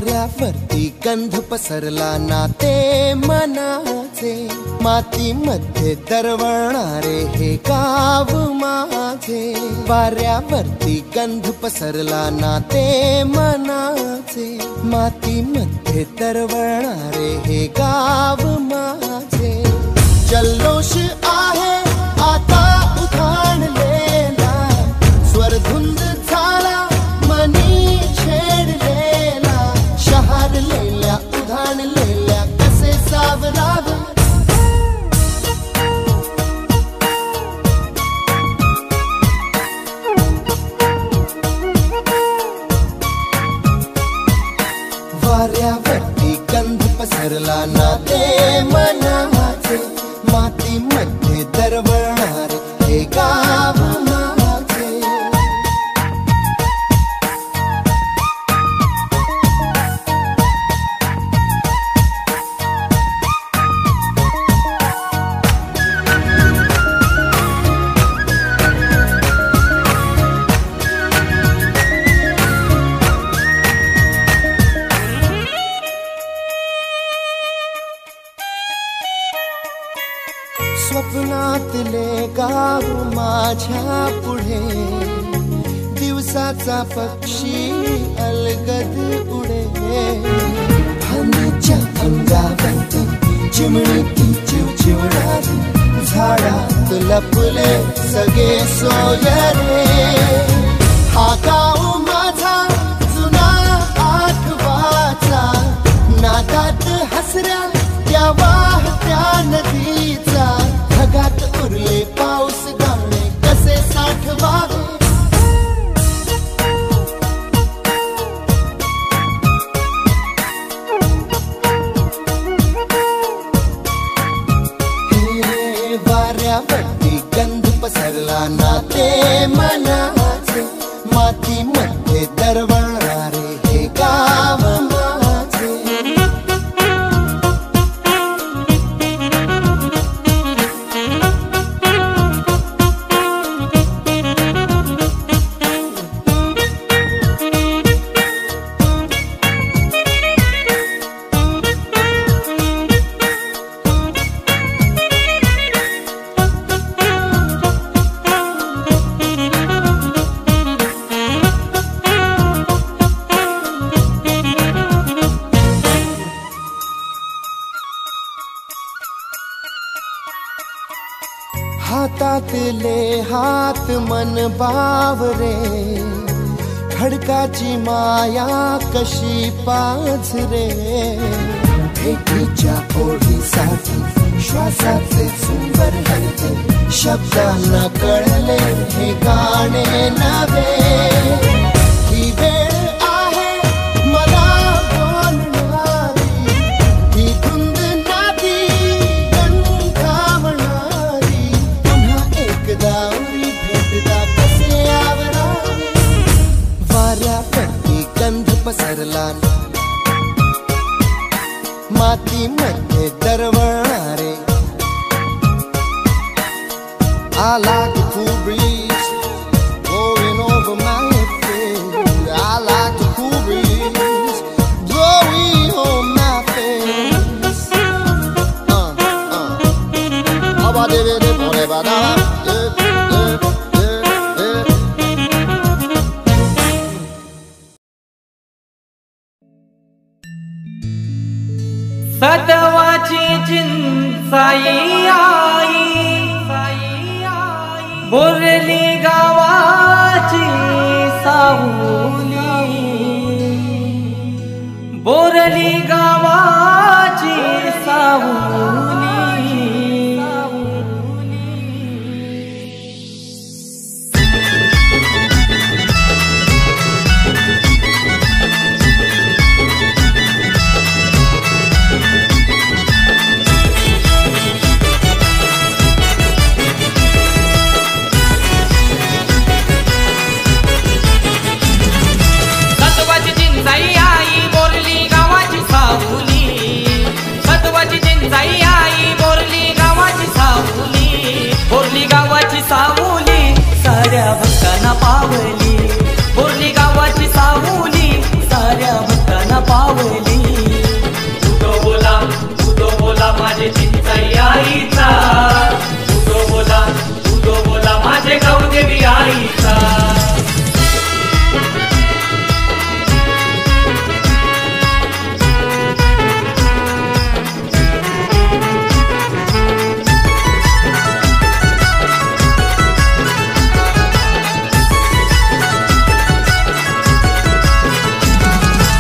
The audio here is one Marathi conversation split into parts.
वाऱ्यावरती गंध पसरला नाते मनाचे, मातीमध्ये दरवळणारे हे गाव माझे. वाऱ्यावरती गंध पसरला नाते मनाचे, मातीमध्ये दरवळणारे हे गाव माझे. जल्लोष आहे आता उधाणलेला, स्वरधुंद झाला मनी छेडलेला. शहारलेल्या उधाणलेल्या कसे सावरावे. वाऱ्यावरती गंध पसरला नाते मनाचे, मातीमध्ये दरवळणारे हे गाव माझे. स्वप्नातले गाव माझ्या पुढे, दिवसाचा पक्षी अलगद उडे. फांदीच्या अंगावरती चिमणी चिवचिवणारी, झाडात लपले सगळे सोयरे. हा गाव माझा जुना आठवाचा, नादात हसऱ्या त्या वाहत्या नदीचा. ढगात उरले पाऊस गाणे कसे साठवावे. हे वाऱ्यावरती गंध पसरला नाते मनाचे, मातीमध्ये दरवळणारे हे गाव माझे. हातातले हात मन बावरे, खडकाची माया कशी पाझरे. भेटीच्या ओढीसाठी श्वासाचे सुंदर हरते, शब्दांना कळले हे गाणे नवे. ही वेळ आहे मला बोलणारी, ही धुंद नादी गंधावणारी. पुन्हा एकदा भेटदा कसे आवरावे. वाऱ्यावरती गंध पसरला, मातीमध्ये दरवळणारे. I like the cool breeze blowing over my face. I like the cool breeze blowing on my face. सतवाची चिंचाई आई, बोरली गावाची सावली. बोरली गावाची सावली. सतवाची चिंचाई आई, बोरली गावाची सावली. माझे चिंचाई आईचा, उदो बोला माझे गावदेवी आईचा.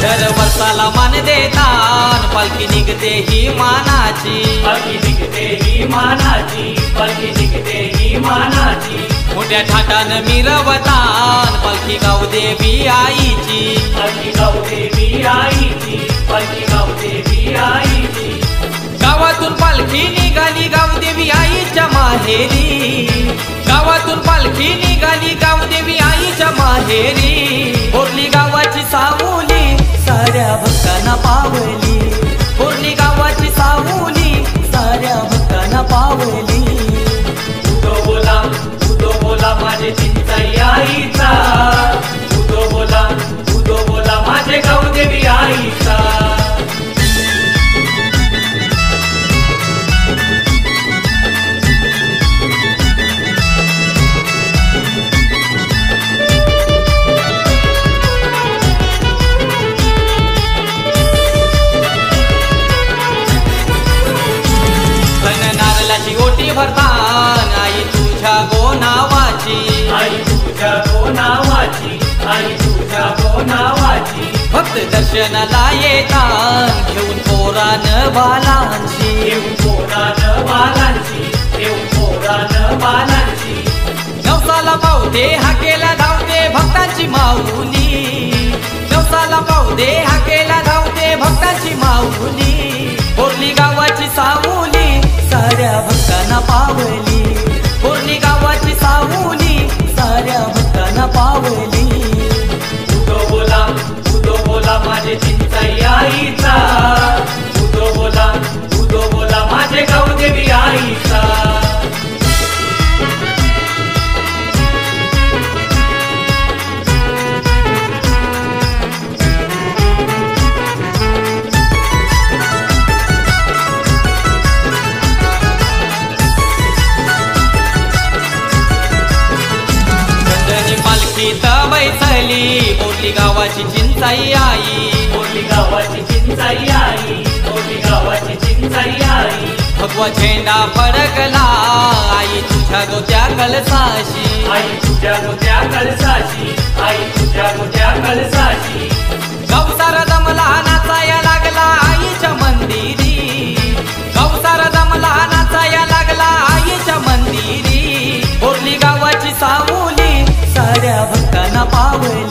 दर वर्षाला मान देतान पालखी निघते ही मानाची, पालखी निघते ही मानाची, पालखी निघते ही मानाची. मोठ्या ठाटान मिरवतान पालखी गावदेवी आईची, पालखी गावदेवी आईची, पालखी गावदेवी आईची. गावातून पालखी निघाली गावदेवी आईच्या माहेरी, गावातून पालखी निघाली गावदेवी आईच्या माहेरी. बोरली गावाची सावली साऱ्या भक्तांना पावली, बोरली गावाची सावली साऱ्या भक्तांना पावली. उदो बोला माझे चिंचाई आईचा, उदो बोला माझे गावदेवी आईचा. नारळाची ओटी भरतान आई तुझ्या गो नावाची, आई तुझ्या गो नावाची, आई तुझ्या गो नावाची. भक्त दर्शनाला येतात घेऊन पोरान बालांची, घेऊन पोरान बालांची, घेऊन पोरान बालांची. नवसाला पावते हाकेला धावते भक्तांची माऊली, नवसाला पावते हाकेला धावते भक्तांची माऊली. बोरली गावाची सावली साऱ्या भक्तांना पावली, बोरली गावाची सावली साऱ्या भक्तांना पावली. उदो बोला माझे चिंचाई आईचा, उदो बोला माझे गावदेवी आईचा. पालखीत बैसली बोरली गावाची चिंचाई आई, बोरली गावाची चिंचाई आई, बोरली गावाची चिंचाई आई. भगवा झेंडा फडकला आई तुझ्या गोत्या कळसाशी, आई तुझ्या गोत्या कळसाशी, आई तुझ्या गोत्या कळसाशी. गवसार जमला नाचाया लागला आईच्या मंदिरी, गवसार जमला नाचाया लागला आईच्या मंदिरी. बोरली गावाची सावली साऱ्या भक्तांना पावली,